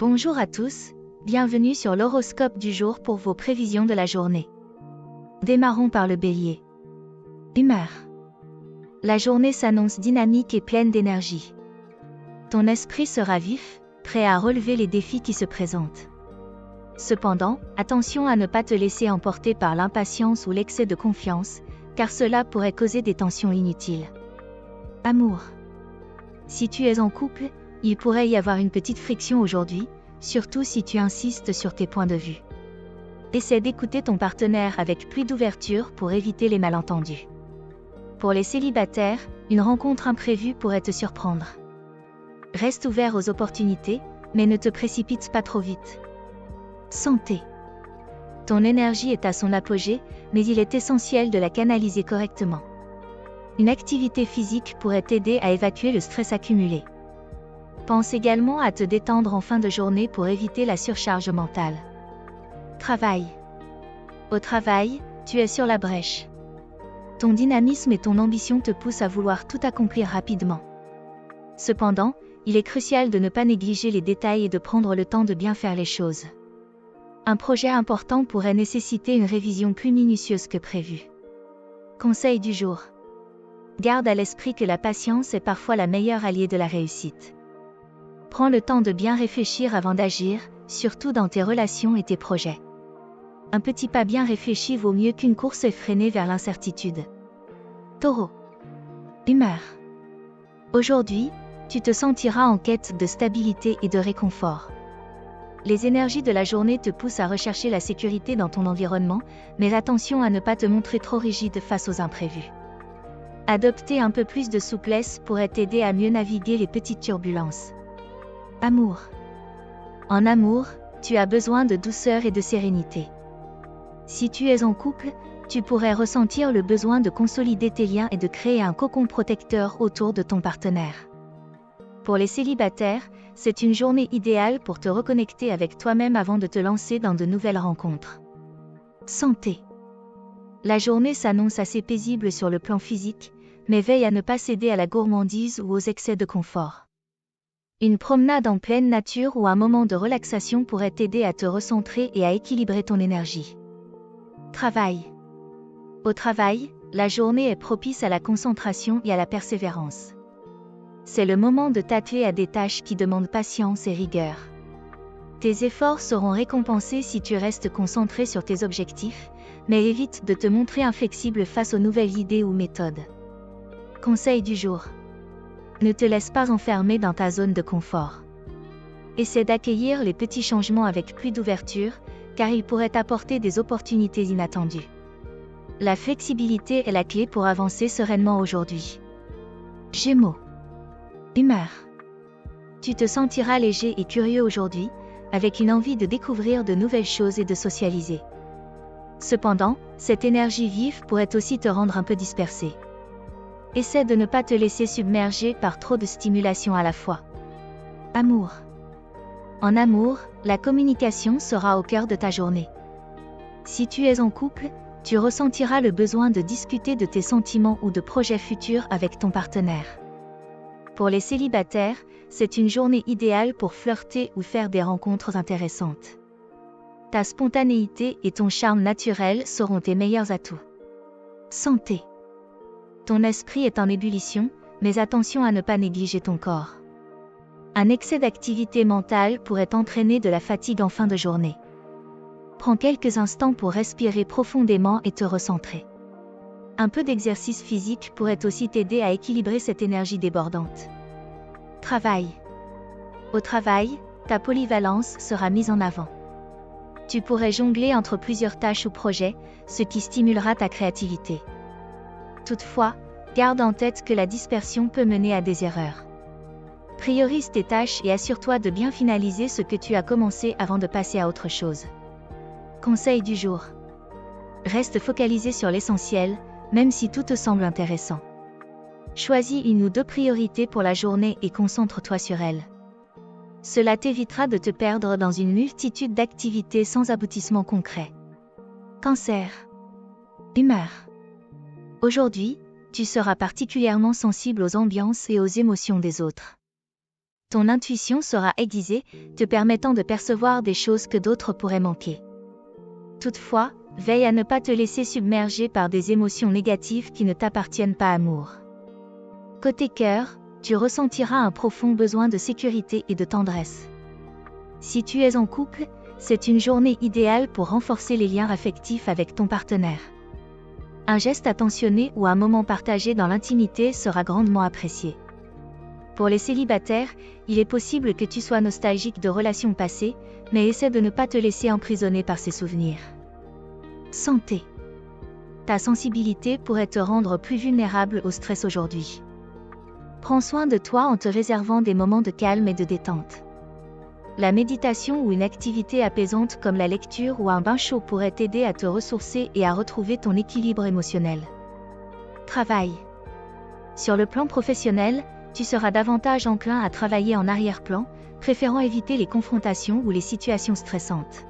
Bonjour à tous, bienvenue sur l'horoscope du jour pour vos prévisions de la journée. Démarrons par le Bélier. Humeur. La journée s'annonce dynamique et pleine d'énergie. Ton esprit sera vif, prêt à relever les défis qui se présentent. Cependant, attention à ne pas te laisser emporter par l'impatience ou l'excès de confiance, car cela pourrait causer des tensions inutiles. Amour. Si tu es en couple, il pourrait y avoir une petite friction aujourd'hui, surtout si tu insistes sur tes points de vue. Essaie d'écouter ton partenaire avec plus d'ouverture pour éviter les malentendus. Pour les célibataires, une rencontre imprévue pourrait te surprendre. Reste ouvert aux opportunités, mais ne te précipite pas trop vite. Santé. Ton énergie est à son apogée, mais il est essentiel de la canaliser correctement. Une activité physique pourrait t'aider à évacuer le stress accumulé. Pense également à te détendre en fin de journée pour éviter la surcharge mentale. Travail. Au travail, tu es sur la brèche. Ton dynamisme et ton ambition te poussent à vouloir tout accomplir rapidement. Cependant, il est crucial de ne pas négliger les détails et de prendre le temps de bien faire les choses. Un projet important pourrait nécessiter une révision plus minutieuse que prévu. Conseil du jour. Garde à l'esprit que la patience est parfois la meilleure alliée de la réussite. Prends le temps de bien réfléchir avant d'agir, surtout dans tes relations et tes projets. Un petit pas bien réfléchi vaut mieux qu'une course effrénée vers l'incertitude. Taureau. Humeur. Aujourd'hui, tu te sentiras en quête de stabilité et de réconfort. Les énergies de la journée te poussent à rechercher la sécurité dans ton environnement, mais attention à ne pas te montrer trop rigide face aux imprévus. Adopter un peu plus de souplesse pourrait t'aider à mieux naviguer les petites turbulences. Amour. En amour, tu as besoin de douceur et de sérénité. Si tu es en couple, tu pourrais ressentir le besoin de consolider tes liens et de créer un cocon protecteur autour de ton partenaire. Pour les célibataires, c'est une journée idéale pour te reconnecter avec toi-même avant de te lancer dans de nouvelles rencontres. Santé. La journée s'annonce assez paisible sur le plan physique, mais veille à ne pas céder à la gourmandise ou aux excès de confort. Une promenade en pleine nature ou un moment de relaxation pourrait t'aider à te recentrer et à équilibrer ton énergie. Travail. Au travail, la journée est propice à la concentration et à la persévérance. C'est le moment de t'atteler à des tâches qui demandent patience et rigueur. Tes efforts seront récompensés si tu restes concentré sur tes objectifs, mais évite de te montrer inflexible face aux nouvelles idées ou méthodes. Conseil du jour. Ne te laisse pas enfermer dans ta zone de confort. Essaie d'accueillir les petits changements avec plus d'ouverture, car ils pourraient apporter des opportunités inattendues. La flexibilité est la clé pour avancer sereinement aujourd'hui. Gémeaux. Humeur. Tu te sentiras léger et curieux aujourd'hui, avec une envie de découvrir de nouvelles choses et de socialiser. Cependant, cette énergie vive pourrait aussi te rendre un peu dispersé. Essaie de ne pas te laisser submerger par trop de stimulation à la fois. Amour. En amour, la communication sera au cœur de ta journée. Si tu es en couple, tu ressentiras le besoin de discuter de tes sentiments ou de projets futurs avec ton partenaire. Pour les célibataires, c'est une journée idéale pour flirter ou faire des rencontres intéressantes. Ta spontanéité et ton charme naturel seront tes meilleurs atouts. Santé. Ton esprit est en ébullition, mais attention à ne pas négliger ton corps. Un excès d'activité mentale pourrait entraîner de la fatigue en fin de journée. Prends quelques instants pour respirer profondément et te recentrer. Un peu d'exercice physique pourrait aussi t'aider à équilibrer cette énergie débordante. Travail. Au travail, ta polyvalence sera mise en avant. Tu pourrais jongler entre plusieurs tâches ou projets, ce qui stimulera ta créativité. Toutefois, garde en tête que la dispersion peut mener à des erreurs. Priorise tes tâches et assure-toi de bien finaliser ce que tu as commencé avant de passer à autre chose. Conseil du jour. Reste focalisé sur l'essentiel, même si tout te semble intéressant. Choisis une ou deux priorités pour la journée et concentre-toi sur elles. Cela t'évitera de te perdre dans une multitude d'activités sans aboutissement concret. Cancer. Humeur. Aujourd'hui, tu seras particulièrement sensible aux ambiances et aux émotions des autres. Ton intuition sera aiguisée, te permettant de percevoir des choses que d'autres pourraient manquer. Toutefois, veille à ne pas te laisser submerger par des émotions négatives qui ne t'appartiennent pas amour. Côté cœur, tu ressentiras un profond besoin de sécurité et de tendresse. Si tu es en couple, c'est une journée idéale pour renforcer les liens affectifs avec ton partenaire. Un geste attentionné ou un moment partagé dans l'intimité sera grandement apprécié. Pour les célibataires, il est possible que tu sois nostalgique de relations passées, mais essaie de ne pas te laisser emprisonner par ces souvenirs. Santé. Ta sensibilité pourrait te rendre plus vulnérable au stress aujourd'hui. Prends soin de toi en te réservant des moments de calme et de détente. La méditation ou une activité apaisante comme la lecture ou un bain chaud pourrait t'aider à te ressourcer et à retrouver ton équilibre émotionnel. Travail. Sur le plan professionnel, tu seras davantage enclin à travailler en arrière-plan, préférant éviter les confrontations ou les situations stressantes.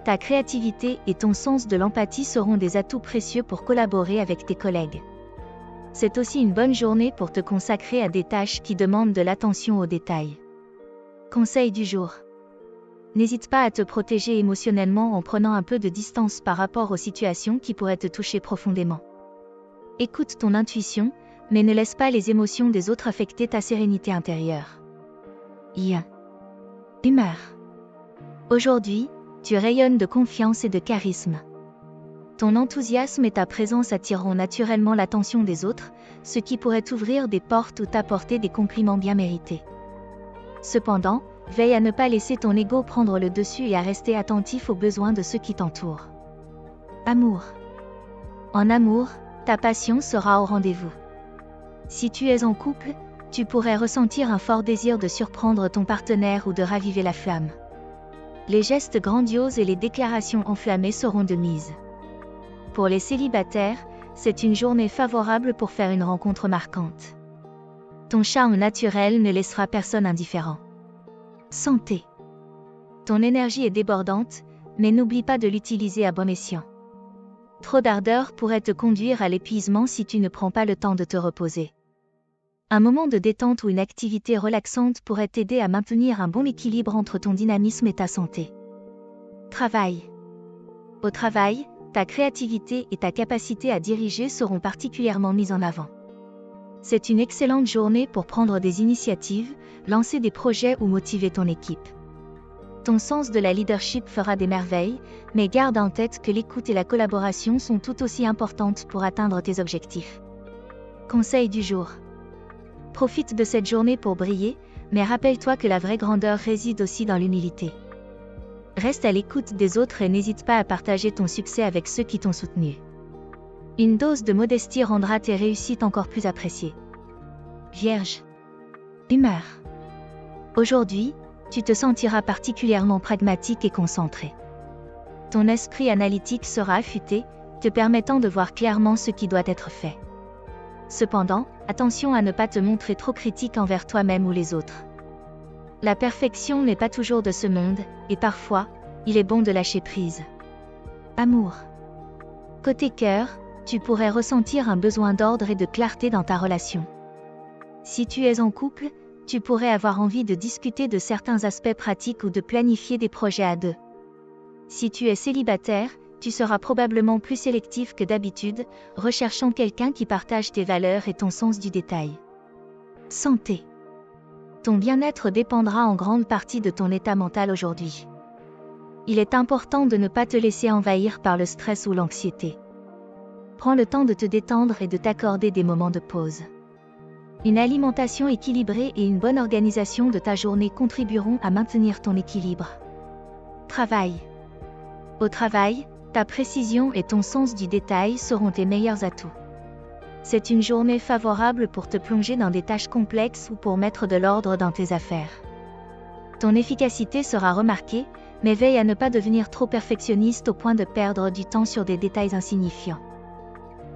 Ta créativité et ton sens de l'empathie seront des atouts précieux pour collaborer avec tes collègues. C'est aussi une bonne journée pour te consacrer à des tâches qui demandent de l'attention aux détails. Conseil du jour. N'hésite pas à te protéger émotionnellement en prenant un peu de distance par rapport aux situations qui pourraient te toucher profondément. Écoute ton intuition, mais ne laisse pas les émotions des autres affecter ta sérénité intérieure. Humeur. Aujourd'hui, tu rayonnes de confiance et de charisme. Ton enthousiasme et ta présence attireront naturellement l'attention des autres, ce qui pourrait t'ouvrir des portes ou t'apporter des compliments bien mérités. Cependant, veille à ne pas laisser ton ego prendre le dessus et à rester attentif aux besoins de ceux qui t'entourent. Amour. En amour, ta passion sera au rendez-vous. Si tu es en couple, tu pourrais ressentir un fort désir de surprendre ton partenaire ou de raviver la flamme. Les gestes grandioses et les déclarations enflammées seront de mise. Pour les célibataires, c'est une journée favorable pour faire une rencontre marquante. Ton charme naturel ne laissera personne indifférent. Santé. Ton énergie est débordante, mais n'oublie pas de l'utiliser à bon escient. Trop d'ardeur pourrait te conduire à l'épuisement si tu ne prends pas le temps de te reposer. Un moment de détente ou une activité relaxante pourrait t'aider à maintenir un bon équilibre entre ton dynamisme et ta santé. Travail. Au travail, ta créativité et ta capacité à diriger seront particulièrement mises en avant. C'est une excellente journée pour prendre des initiatives, lancer des projets ou motiver ton équipe. Ton sens de la leadership fera des merveilles, mais garde en tête que l'écoute et la collaboration sont tout aussi importantes pour atteindre tes objectifs. Conseil du jour. Profite de cette journée pour briller, mais rappelle-toi que la vraie grandeur réside aussi dans l'humilité. Reste à l'écoute des autres et n'hésite pas à partager ton succès avec ceux qui t'ont soutenu. Une dose de modestie rendra tes réussites encore plus appréciées. Vierge. Humeur. Aujourd'hui, tu te sentiras particulièrement pragmatique et concentré. Ton esprit analytique sera affûté, te permettant de voir clairement ce qui doit être fait. Cependant, attention à ne pas te montrer trop critique envers toi-même ou les autres. La perfection n'est pas toujours de ce monde, et parfois, il est bon de lâcher prise. Amour. Côté cœur, tu pourrais ressentir un besoin d'ordre et de clarté dans ta relation. Si tu es en couple, tu pourrais avoir envie de discuter de certains aspects pratiques ou de planifier des projets à deux. Si tu es célibataire, tu seras probablement plus sélectif que d'habitude, recherchant quelqu'un qui partage tes valeurs et ton sens du détail. Santé. Ton bien-être dépendra en grande partie de ton état mental aujourd'hui. Il est important de ne pas te laisser envahir par le stress ou l'anxiété. Prends le temps de te détendre et de t'accorder des moments de pause. Une alimentation équilibrée et une bonne organisation de ta journée contribueront à maintenir ton équilibre. Travail. Au travail, ta précision et ton sens du détail seront tes meilleurs atouts. C'est une journée favorable pour te plonger dans des tâches complexes ou pour mettre de l'ordre dans tes affaires. Ton efficacité sera remarquée, mais veille à ne pas devenir trop perfectionniste au point de perdre du temps sur des détails insignifiants.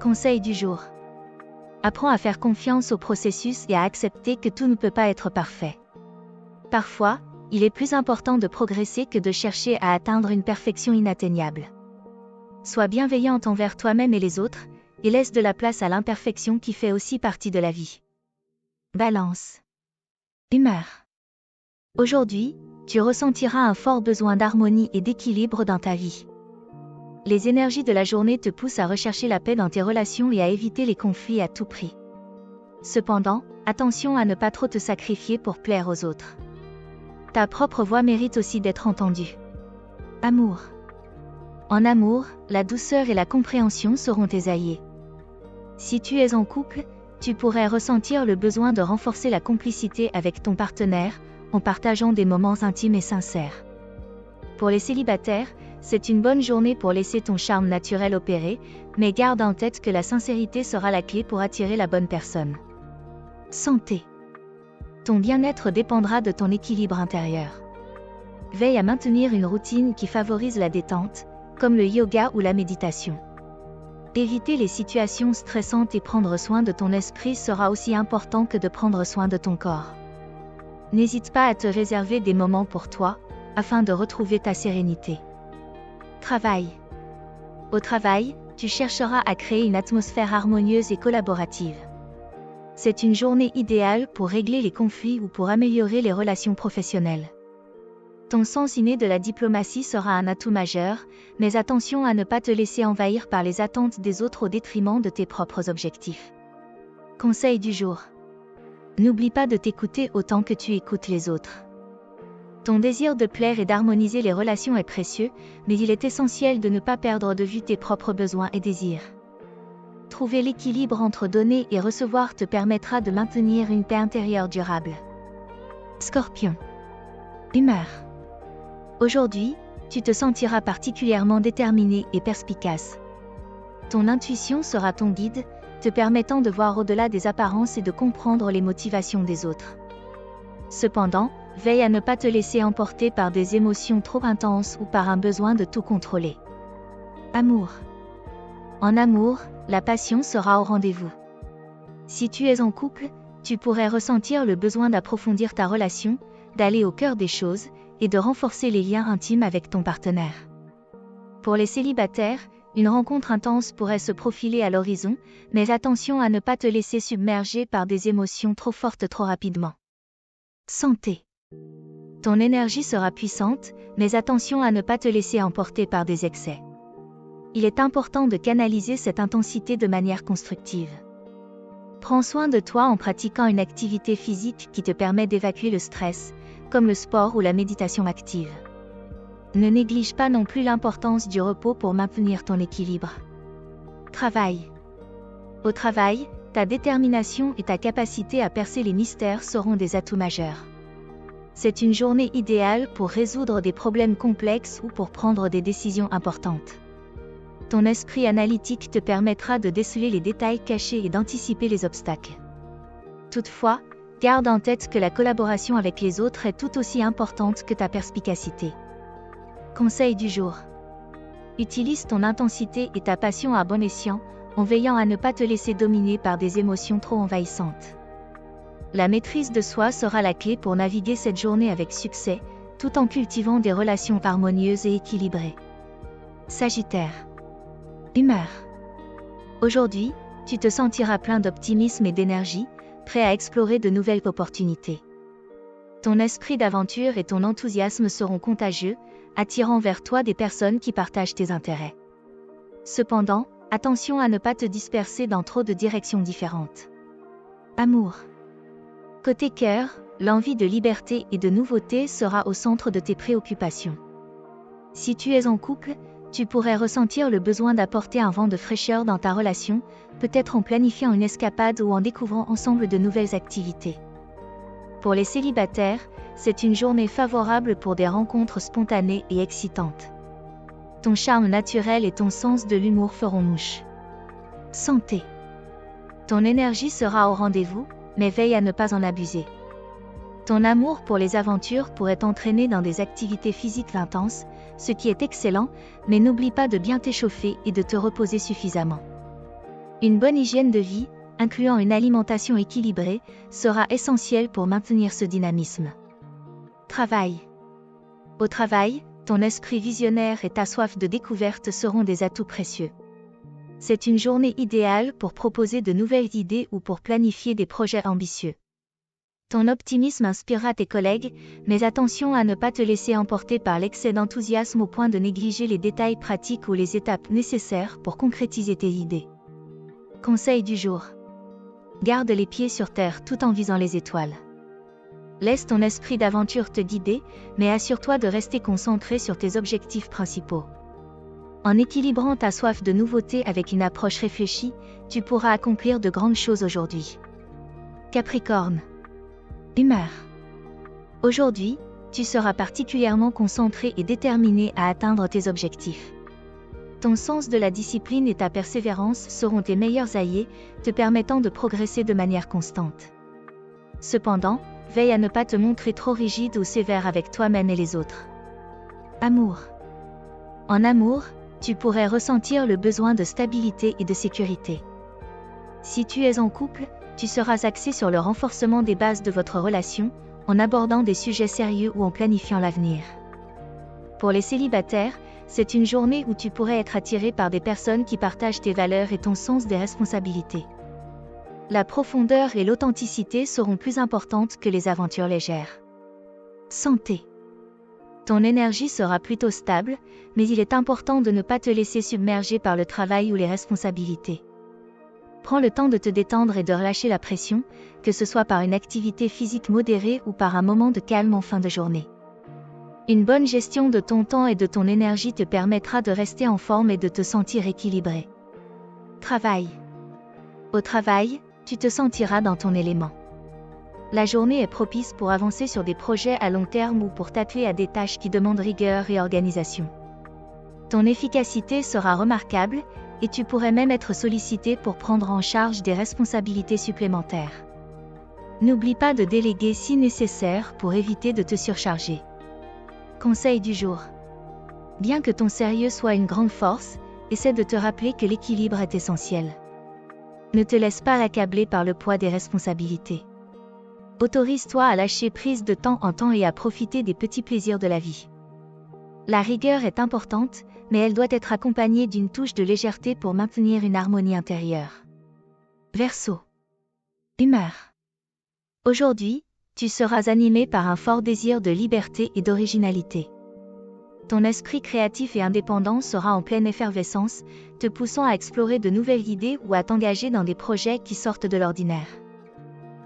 Conseil du jour. Apprends à faire confiance au processus et à accepter que tout ne peut pas être parfait. Parfois, il est plus important de progresser que de chercher à atteindre une perfection inatteignable. Sois bienveillante envers toi-même et les autres, et laisse de la place à l'imperfection qui fait aussi partie de la vie. Balance. Humeur. Aujourd'hui, tu ressentiras un fort besoin d'harmonie et d'équilibre dans ta vie. Les énergies de la journée te poussent à rechercher la paix dans tes relations et à éviter les conflits à tout prix. Cependant, attention à ne pas trop te sacrifier pour plaire aux autres. Ta propre voix mérite aussi d'être entendue. Amour. En amour, la douceur et la compréhension seront tes alliés. Si tu es en couple, tu pourrais ressentir le besoin de renforcer la complicité avec ton partenaire, en partageant des moments intimes et sincères. Pour les célibataires, c'est une bonne journée pour laisser ton charme naturel opérer, mais garde en tête que la sincérité sera la clé pour attirer la bonne personne. Santé. Ton bien-être dépendra de ton équilibre intérieur. Veille à maintenir une routine qui favorise la détente, comme le yoga ou la méditation. Éviter les situations stressantes et prendre soin de ton esprit sera aussi important que de prendre soin de ton corps. N'hésite pas à te réserver des moments pour toi, afin de retrouver ta sérénité. Travail. Au travail, tu chercheras à créer une atmosphère harmonieuse et collaborative. C'est une journée idéale pour régler les conflits ou pour améliorer les relations professionnelles. Ton sens inné de la diplomatie sera un atout majeur, mais attention à ne pas te laisser envahir par les attentes des autres au détriment de tes propres objectifs. Conseil du jour. N'oublie pas de t'écouter autant que tu écoutes les autres. Ton désir de plaire et d'harmoniser les relations est précieux, mais il est essentiel de ne pas perdre de vue tes propres besoins et désirs. Trouver l'équilibre entre donner et recevoir te permettra de maintenir une paix intérieure durable. Scorpion. Humeur. Aujourd'hui, tu te sentiras particulièrement déterminé et perspicace. Ton intuition sera ton guide, te permettant de voir au-delà des apparences et de comprendre les motivations des autres. Cependant, veille à ne pas te laisser emporter par des émotions trop intenses ou par un besoin de tout contrôler. Amour. En amour, la passion sera au rendez-vous. Si tu es en couple, tu pourrais ressentir le besoin d'approfondir ta relation, d'aller au cœur des choses, et de renforcer les liens intimes avec ton partenaire. Pour les célibataires, une rencontre intense pourrait se profiler à l'horizon, mais attention à ne pas te laisser submerger par des émotions trop fortes trop rapidement. Santé. Ton énergie sera puissante, mais attention à ne pas te laisser emporter par des excès. Il est important de canaliser cette intensité de manière constructive. Prends soin de toi en pratiquant une activité physique qui te permet d'évacuer le stress, comme le sport ou la méditation active. Ne néglige pas non plus l'importance du repos pour maintenir ton équilibre. Travail. Au travail, ta détermination et ta capacité à percer les mystères seront des atouts majeurs. C'est une journée idéale pour résoudre des problèmes complexes ou pour prendre des décisions importantes. Ton esprit analytique te permettra de déceler les détails cachés et d'anticiper les obstacles. Toutefois, garde en tête que la collaboration avec les autres est tout aussi importante que ta perspicacité. Conseil du jour. Utilise ton intensité et ta passion à bon escient, en veillant à ne pas te laisser dominer par des émotions trop envahissantes. La maîtrise de soi sera la clé pour naviguer cette journée avec succès, tout en cultivant des relations harmonieuses et équilibrées. Sagittaire. Humeur. Aujourd'hui, tu te sentiras plein d'optimisme et d'énergie, prêt à explorer de nouvelles opportunités. Ton esprit d'aventure et ton enthousiasme seront contagieux, attirant vers toi des personnes qui partagent tes intérêts. Cependant, attention à ne pas te disperser dans trop de directions différentes. Amour. Côté cœur, l'envie de liberté et de nouveauté sera au centre de tes préoccupations. Si tu es en couple, tu pourrais ressentir le besoin d'apporter un vent de fraîcheur dans ta relation, peut-être en planifiant une escapade ou en découvrant ensemble de nouvelles activités. Pour les célibataires, c'est une journée favorable pour des rencontres spontanées et excitantes. Ton charme naturel et ton sens de l'humour feront mouche. Santé. Ton énergie sera au rendez-vous, mais veille à ne pas en abuser. Ton amour pour les aventures pourrait t'entraîner dans des activités physiques intenses, ce qui est excellent, mais n'oublie pas de bien t'échauffer et de te reposer suffisamment. Une bonne hygiène de vie, incluant une alimentation équilibrée, sera essentielle pour maintenir ce dynamisme. Travail. Au travail, ton esprit visionnaire et ta soif de découverte seront des atouts précieux. C'est une journée idéale pour proposer de nouvelles idées ou pour planifier des projets ambitieux. Ton optimisme inspirera tes collègues, mais attention à ne pas te laisser emporter par l'excès d'enthousiasme au point de négliger les détails pratiques ou les étapes nécessaires pour concrétiser tes idées. Conseil du jour. Garde les pieds sur terre tout en visant les étoiles. Laisse ton esprit d'aventure te guider, mais assure-toi de rester concentré sur tes objectifs principaux. En équilibrant ta soif de nouveauté avec une approche réfléchie, tu pourras accomplir de grandes choses aujourd'hui. Capricorne. Humeur. Aujourd'hui, tu seras particulièrement concentré et déterminé à atteindre tes objectifs. Ton sens de la discipline et ta persévérance seront tes meilleurs alliés, te permettant de progresser de manière constante. Cependant, veille à ne pas te montrer trop rigide ou sévère avec toi-même et les autres. Amour. En amour, tu pourrais ressentir le besoin de stabilité et de sécurité. Si tu es en couple, tu seras axé sur le renforcement des bases de votre relation, en abordant des sujets sérieux ou en planifiant l'avenir. Pour les célibataires, c'est une journée où tu pourrais être attiré par des personnes qui partagent tes valeurs et ton sens des responsabilités. La profondeur et l'authenticité seront plus importantes que les aventures légères. Santé. Ton énergie sera plutôt stable, mais il est important de ne pas te laisser submerger par le travail ou les responsabilités. Prends le temps de te détendre et de relâcher la pression, que ce soit par une activité physique modérée ou par un moment de calme en fin de journée. Une bonne gestion de ton temps et de ton énergie te permettra de rester en forme et de te sentir équilibré. Travail. Au travail, tu te sentiras dans ton élément. La journée est propice pour avancer sur des projets à long terme ou pour t'atteler à des tâches qui demandent rigueur et organisation. Ton efficacité sera remarquable, et tu pourrais même être sollicité pour prendre en charge des responsabilités supplémentaires. N'oublie pas de déléguer si nécessaire pour éviter de te surcharger. Conseil du jour. Bien que ton sérieux soit une grande force, essaie de te rappeler que l'équilibre est essentiel. Ne te laisse pas accabler par le poids des responsabilités. Autorise-toi à lâcher prise de temps en temps et à profiter des petits plaisirs de la vie. La rigueur est importante, mais elle doit être accompagnée d'une touche de légèreté pour maintenir une harmonie intérieure. Verseau. Humeur. Aujourd'hui, tu seras animé par un fort désir de liberté et d'originalité. Ton esprit créatif et indépendant sera en pleine effervescence, te poussant à explorer de nouvelles idées ou à t'engager dans des projets qui sortent de l'ordinaire.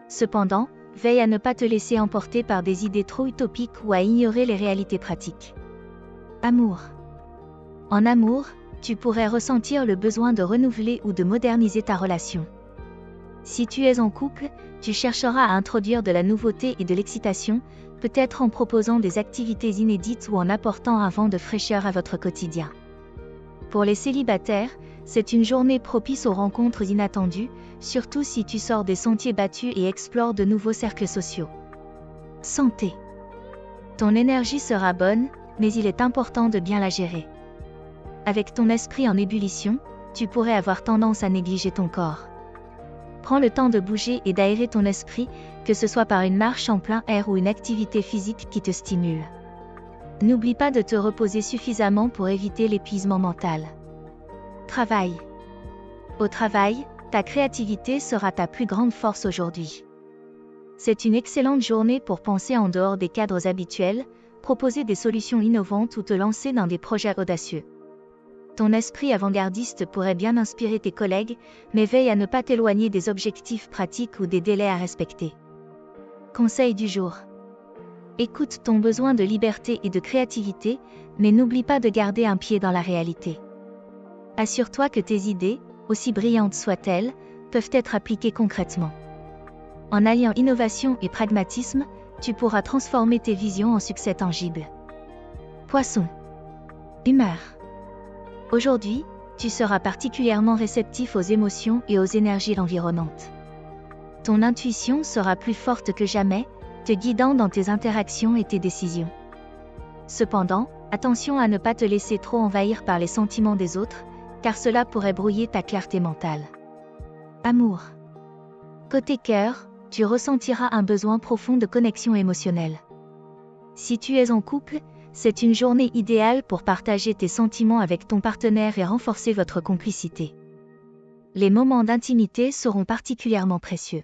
Cependant, veille à ne pas te laisser emporter par des idées trop utopiques ou à ignorer les réalités pratiques. Amour. En amour, tu pourrais ressentir le besoin de renouveler ou de moderniser ta relation. Si tu es en couple, tu chercheras à introduire de la nouveauté et de l'excitation, peut-être en proposant des activités inédites ou en apportant un vent de fraîcheur à votre quotidien. Pour les célibataires, c'est une journée propice aux rencontres inattendues, surtout si tu sors des sentiers battus et explores de nouveaux cercles sociaux. Santé. Ton énergie sera bonne, mais il est important de bien la gérer. Avec ton esprit en ébullition, tu pourrais avoir tendance à négliger ton corps. Prends le temps de bouger et d'aérer ton esprit, que ce soit par une marche en plein air ou une activité physique qui te stimule. N'oublie pas de te reposer suffisamment pour éviter l'épuisement mental. Travail. Au travail, ta créativité sera ta plus grande force aujourd'hui. C'est une excellente journée pour penser en dehors des cadres habituels, proposer des solutions innovantes ou te lancer dans des projets audacieux. Ton esprit avant-gardiste pourrait bien inspirer tes collègues, mais veille à ne pas t'éloigner des objectifs pratiques ou des délais à respecter. Conseil du jour. Écoute ton besoin de liberté et de créativité, mais n'oublie pas de garder un pied dans la réalité. Assure-toi que tes idées, aussi brillantes soient-elles, peuvent être appliquées concrètement. En alliant innovation et pragmatisme, tu pourras transformer tes visions en succès tangibles. Poisson. Humeur. Aujourd'hui, tu seras particulièrement réceptif aux émotions et aux énergies environnantes. Ton intuition sera plus forte que jamais, te guidant dans tes interactions et tes décisions. Cependant, attention à ne pas te laisser trop envahir par les sentiments des autres, car cela pourrait brouiller ta clarté mentale. Amour. Côté cœur, tu ressentiras un besoin profond de connexion émotionnelle. Si tu es en couple, c'est une journée idéale pour partager tes sentiments avec ton partenaire et renforcer votre complicité. Les moments d'intimité seront particulièrement précieux.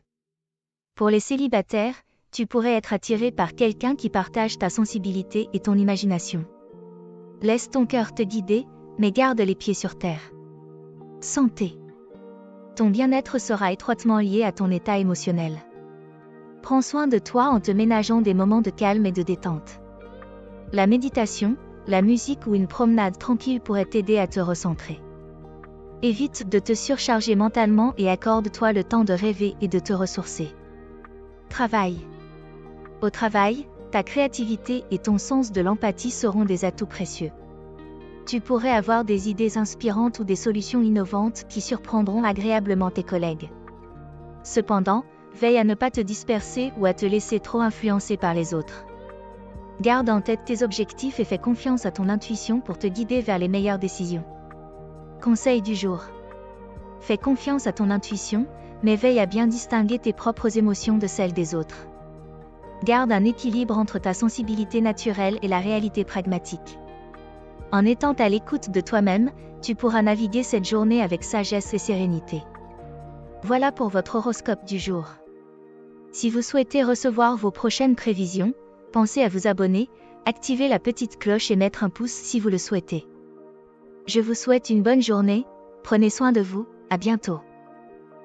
Pour les célibataires, tu pourrais être attiré par quelqu'un qui partage ta sensibilité et ton imagination. Laisse ton cœur te guider, mais garde les pieds sur terre. Santé. Ton bien-être sera étroitement lié à ton état émotionnel. Prends soin de toi en te ménageant des moments de calme et de détente. La méditation, la musique ou une promenade tranquille pourraient t'aider à te recentrer. Évite de te surcharger mentalement et accorde-toi le temps de rêver et de te ressourcer. Travail. Au travail, ta créativité et ton sens de l'empathie seront des atouts précieux. Tu pourrais avoir des idées inspirantes ou des solutions innovantes qui surprendront agréablement tes collègues. Cependant, veille à ne pas te disperser ou à te laisser trop influencer par les autres. Garde en tête tes objectifs et fais confiance à ton intuition pour te guider vers les meilleures décisions. Conseil du jour. Fais confiance à ton intuition, mais veille à bien distinguer tes propres émotions de celles des autres. Garde un équilibre entre ta sensibilité naturelle et la réalité pragmatique. En étant à l'écoute de toi-même, tu pourras naviguer cette journée avec sagesse et sérénité. Voilà pour votre horoscope du jour. Si vous souhaitez recevoir vos prochaines prévisions, pensez à vous abonner, activer la petite cloche et mettre un pouce si vous le souhaitez. Je vous souhaite une bonne journée, prenez soin de vous, à bientôt.